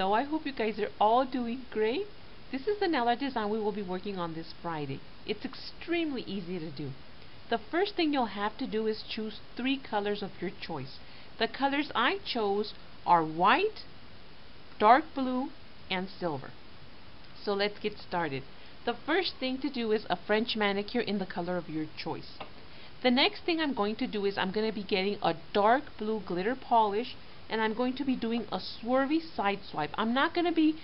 Hello, I hope you guys are all doing great. This is the nail art design we will be working on this Friday. It's extremely easy to do. The first thing you'll have to do is choose 3 colors of your choice. The colors I chose are white, dark blue, and silver. So let's get started. The first thing to do is a French manicure in the color of your choice. The next thing I'm going to do is I'm going to be getting a dark blue glitter polish, and I'm going to be doing a swervy side swipe. I'm not going to be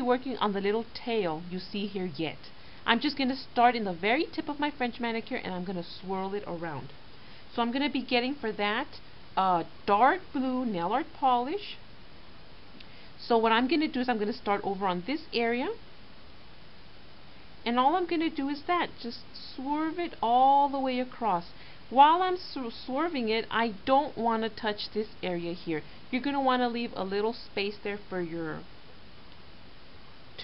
working on the little tail you see here yet. I'm just going to start in the very tip of my French manicure, and I'm going to swirl it around. So I'm going to be getting for that a dark blue nail art polish. So what I'm going to do is I'm going to start over on this area, and all I'm going to do is just swerve it all the way across. While I'm swerving it, I don't want to touch this area here. You're going to want to leave a little space there for to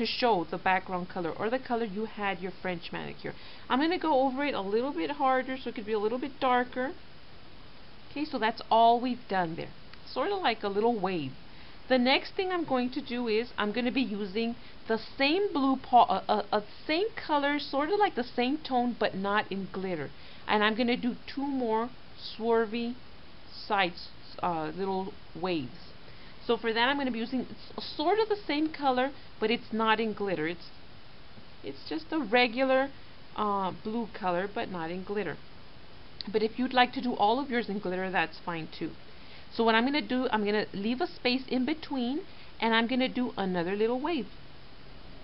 show the background color or the color you had your French manicure. I'm going to go over it a little bit harder so it could be a little bit darker. Okay, so that's all we've done there. Sort of like a little wave. The next thing I'm going to do is I'm going to be using the same blue same color, sort of like the same tone, but not in glitter. And I'm going to do 2 more swervy sides, little waves. So for that I'm going to be using sort of the same color, but it's not in glitter. It's just a regular blue color, but not in glitter. But if you'd like to do all of yours in glitter, that's fine too. So what I'm going to do, I'm going to leave a space in between, and I'm going to do another little wave.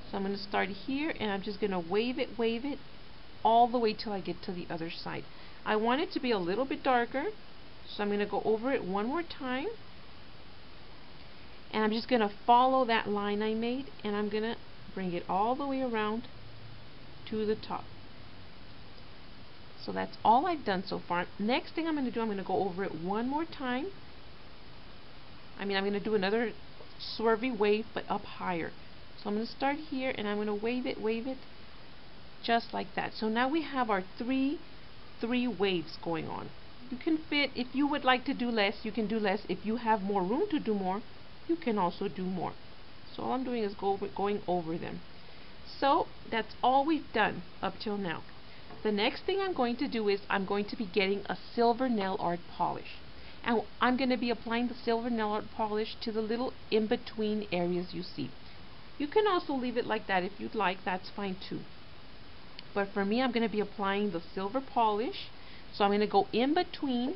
So I'm going to start here, and I'm just going to wave it all the way till I get to the other side. I want it to be a little bit darker, so I'm going to go over it one more time, and I'm just going to follow that line I made, and I'm going to bring it all the way around to the top. So that's all I've done so far. Next thing I'm going to do, I'm going to go over it one more time. I'm going to do another swervy wave, but up higher. So I'm going to start here, and I'm going to wave it just like that. So now we have our three waves going on. You can fit, if you would like to do less, you can do less. If you have more room to do more, you can also do more. So all I'm doing is going over them. So that's all we've done up till now. The next thing I'm going to do is I'm going to be getting a silver nail art polish. And I'm going to be applying the silver nail art polish to the little in-between areas you see. You can also leave it like that if you'd like, that's fine too. But for me, I'm going to be applying the silver polish. So I'm going to go in between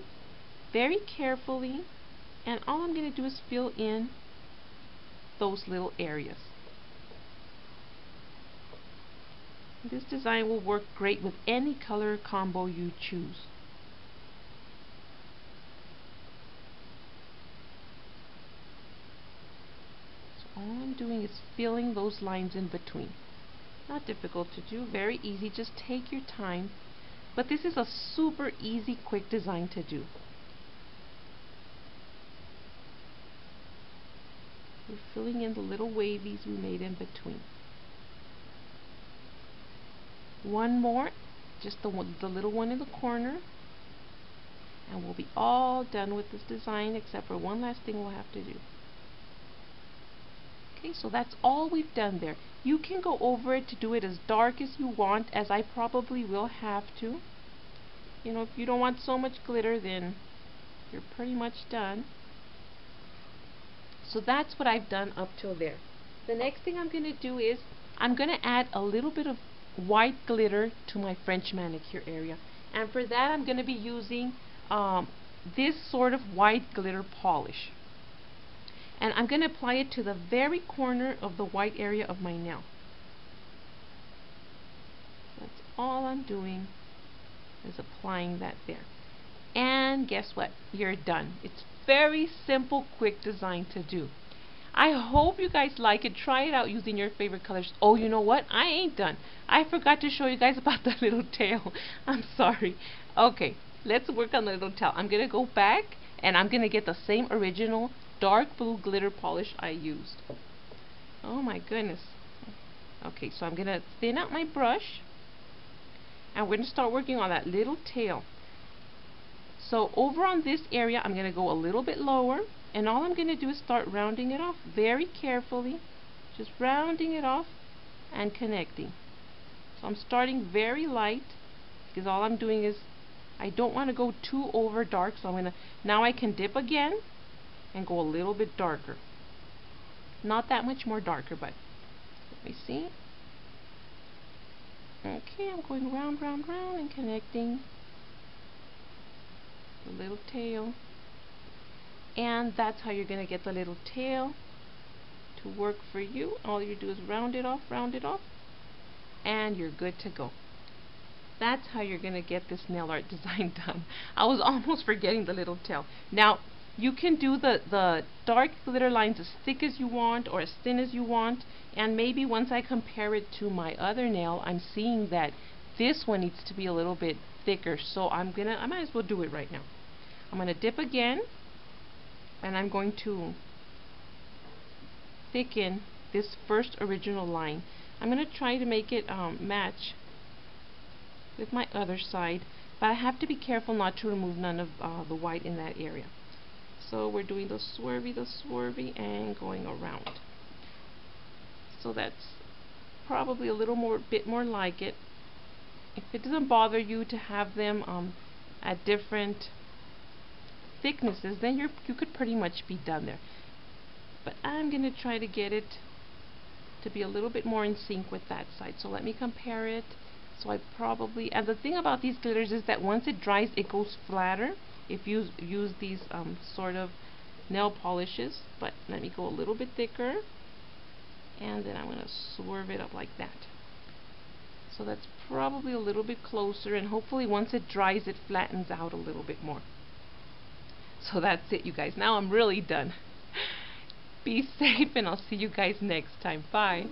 very carefully, and all I'm going to do is fill in those little areas. This design will work great with any color combo you choose. So all I'm doing is filling those lines in between. Not difficult to do, very easy, just take your time. But this is a super easy, quick design to do. We're filling in the little wavies we made in between. One more, just the little one in the corner, and we'll be all done with this design except for one last thing we'll have to do. Okay, so that's all we've done there. You can go over it to do it as dark as you want, as I probably will have to. You know, if you don't want so much glitter, then you're pretty much done. So that's what I've done up till there. The next thing I'm going to do is I'm going to add a little bit of white glitter to my French manicure area. And for that I'm going to be using this sort of white glitter polish. And I'm going to apply it to the very corner of the white area of my nail. That's all I'm doing, is applying that there. And guess what? You're done. It's very simple, quick design to do. I hope you guys like it. Try it out using your favorite colors. Oh, you know what? I ain't done. I forgot to show you guys about the little tail. I'm sorry. Okay, let's work on the little tail. I'm going to go back, and I'm going to get the same original dark blue glitter polish I used. Oh my goodness. Okay, so I'm going to thin out my brush, and we're going to start working on that little tail. So over on this area, I'm going to go a little bit lower, And all I'm going to do is start rounding it off very carefully, just rounding it off and connecting. So I'm starting very light because all I'm doing is, I don't want to go too over dark, so I'm going to, now I can dip again and go a little bit darker. Not that much more darker, but let me see. Okay, I'm going round, round, round and connecting the little tail. And that's how you're going to get the little tail to work for you. All you do is round it off, and you're good to go. That's how you're going to get this nail art design done. I was almost forgetting the little tail. Now, you can do the dark glitter lines as thick as you want or as thin as you want, and maybe once I compare it to my other nail, I'm seeing that this one needs to be a little bit thicker, so I might as well do it right now. I'm going to dip again, and I'm going to thicken this first original line. I'm going to try to make it match with my other side, but I have to be careful not to remove none of the white in that area. So we're doing the swervy, and going around. So that's probably a little bit more like it. If it doesn't bother you to have them at different thicknesses, then you could pretty much be done there. But I'm going to try to get it to be a little bit more in sync with that side. So let me compare it. So I probably, and the thing about these glitters is that once it dries, it goes flatter if you use these sort of nail polishes. But let me go a little bit thicker, and then I'm going to swerve it up like that. So that's probably a little bit closer, and hopefully once it dries, it flattens out a little bit more. So that's it, you guys. Now I'm really done. Be safe, and I'll see you guys next time. Bye.